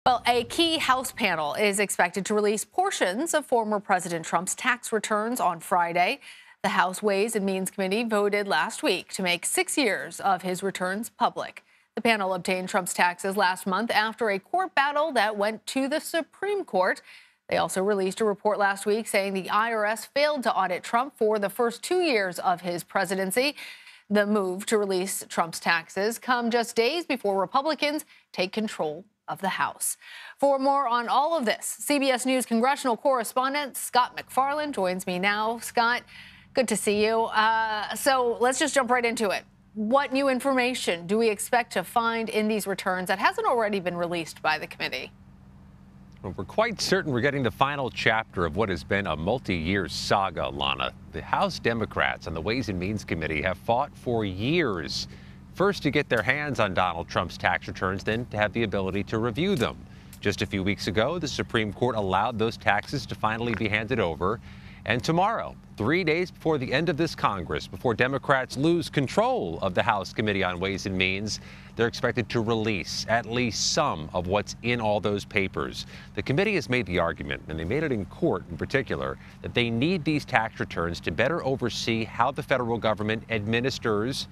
Well, a key House panel is expected to release portions of former President Trump's tax returns on Friday. The House Ways and Means Committee voted last week to make 6 years of his returns public. The panel obtained Trump's taxes last month after a court battle that went to the Supreme Court. They also released a report last week saying the IRS failed to audit Trump for the first 2 years of his presidency. The move to release Trump's taxes come just days before Republicans take control of the House. For more on all of this, CBS News congressional correspondent Scott MacFarlane joins me now. Scott, good to see you. So let's just jump right into it. What new information do we expect to find in these returns that hasn't already been released by the committee? Well, we're quite certain we're getting the final chapter of what has been a multi-year saga, Lana. The House Democrats on the Ways and Means Committee have fought for years. First, to get their hands on Donald Trump's tax returns, then to have the ability to review them. Just a few weeks ago, the Supreme Court allowed those taxes to finally be handed over. And tomorrow, 3 days before the end of this Congress, before Democrats lose control of the House Committee on Ways and Means, they're expected to release at least some of what's in all those papers. The committee has made the argument, and they made it in court in particular, that they need these tax returns to better oversee how the federal government administers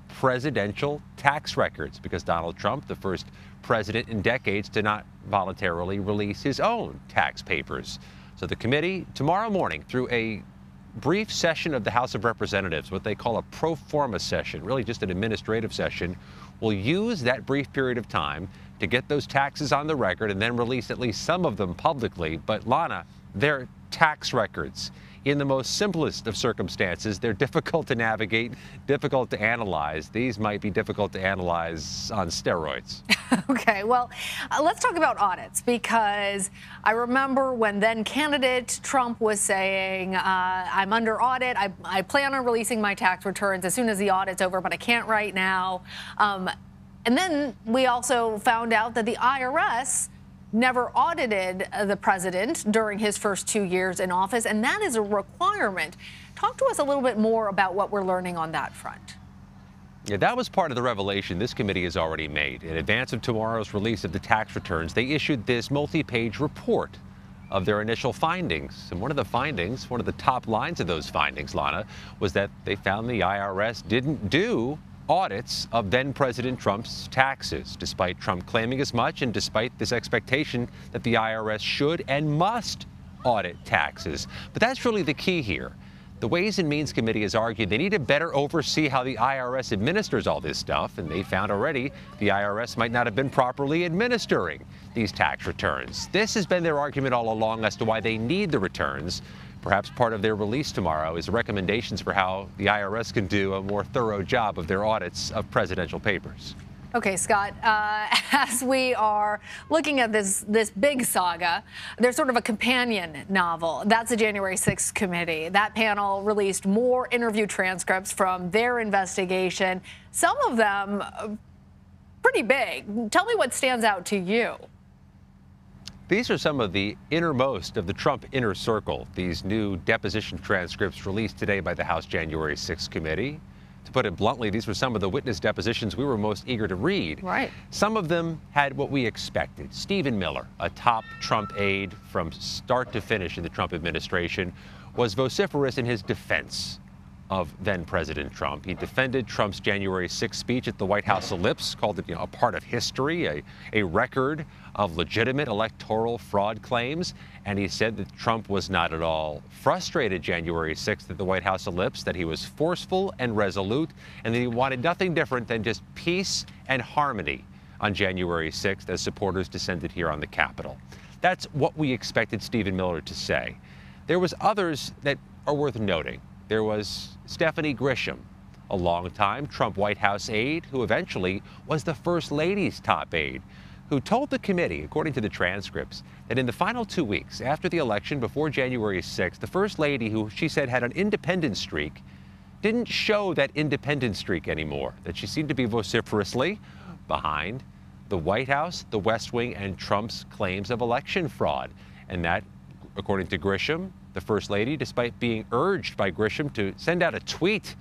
presidential tax records, because Donald Trump, the first president in decades to not voluntarily release his own tax papers. So the committee tomorrow morning, through a brief session of the House of Representatives, what they call a pro forma session, really just an administrative session, will use that brief period of time to get those taxes on the record and then release at least some of them publicly. But Lana, they're tax records. In the most simplest of circumstances, they're difficult to navigate, difficult to analyze. These might be difficult to analyze on steroids. Okay, well, let's talk about audits, because I remember when then candidate Trump was saying, I'm under audit. I plan on releasing my tax returns as soon as the audit's over, but I can't right now. And then we also found out that the IRS never audited the president during his first 2 years in office, and that is a requirement. Talk to us a little bit more about what we're learning on that front. Yeah, that was part of the revelation this committee has already made. In advance of tomorrow's release of the tax returns, they issued this multi-page report of their initial findings. And one of the findings, one of the top lines of those findings, Lana, was that they found the IRS didn't do audits of then-President Trump's taxes, despite Trump claiming as much and despite this expectation that the IRS should and must audit taxes. But that's really the key here. The Ways and Means Committee has argued they need to better oversee how the IRS administers all this stuff, and they found already the IRS might not have been properly administering these tax returns. This has been their argument all along as to why they need the returns. Perhaps part of their release tomorrow is recommendations for how the IRS can do a more thorough job of their audits of presidential papers. Okay, Scott, as we are looking at this big saga, there's sort of a companion novel. That's the January 6th committee. That panel released more interview transcripts from their investigation, some of them pretty big. Tell me what stands out to you. These are some of the innermost of the Trump inner circle, these new deposition transcripts released today by the House January 6th committee. To put it bluntly, these were some of the witness depositions we were most eager to read. Right. Some of them had what we expected. Stephen Miller, a top Trump aide from start to finish in the Trump administration, was vociferous in his defense of then-President Trump. He defended Trump's January 6th speech at the White House ellipse, called it a part of history, a record of legitimate electoral fraud claims. And he said that Trump was not at all frustrated January 6th at the White House ellipse, that he was forceful and resolute, and that he wanted nothing different than just peace and harmony on January 6th as supporters descended here on the Capitol. That's what we expected Stephen Miller to say. There was others that are worth noting. There was Stephanie Grisham, a longtime Trump White House aide who eventually was the First Lady's top aide, who told the committee, according to the transcripts, that in the final 2 weeks after the election, before January 6th, the First Lady, who she said had an independent streak, didn't show that independent streak anymore, that she seemed to be vociferously behind the White House, the West Wing, and Trump's claims of election fraud. And that, according to Grisham, the First Lady, despite being urged by Grisham to send out a tweet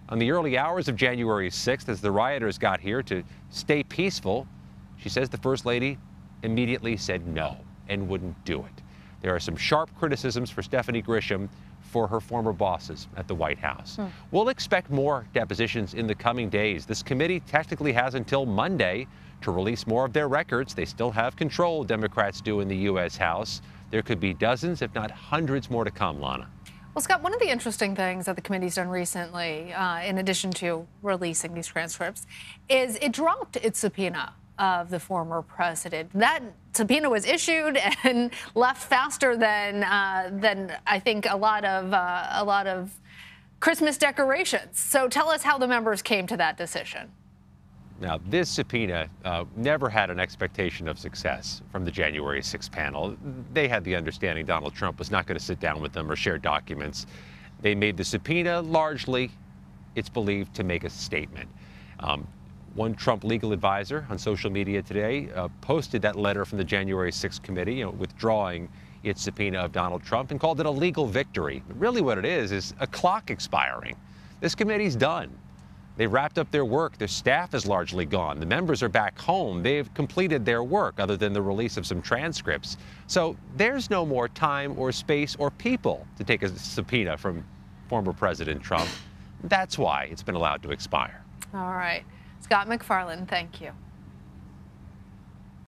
on the early hours of January 6th as the rioters got here to stay peaceful, she says the First Lady immediately said no and wouldn't do it. There are some sharp criticisms for Stephanie Grisham for her former bosses at the White House. We'll expect more depositions in the coming days. This committee technically has until Monday to release more of their records. They still have control, Democrats do, in the U.S. House. There could be dozens, if not hundreds more to come, Lana. Well, Scott, one of the interesting things that the committee's done recently, in addition to releasing these transcripts, is it dropped its subpoena of the former president. That subpoena was issued and left faster than I think a lot of Christmas decorations. So tell us how the members came to that decision. Now, this subpoena never had an expectation of success from the January 6th panel. They had the understanding Donald Trump was not going to sit down with them or share documents. They made the subpoena largely, it's believed, to make a statement. One Trump legal advisor on social media today posted that letter from the January 6th committee, withdrawing its subpoena of Donald Trump, and called it a legal victory. But really what it is a clock expiring. This committee's done. They wrapped up their work. Their staff is largely gone. The members are back home. They've completed their work, other than the release of some transcripts. So there's no more time or space or people to take a subpoena from former President Trump. That's why it's been allowed to expire. All right. Scott MacFarlane, thank you.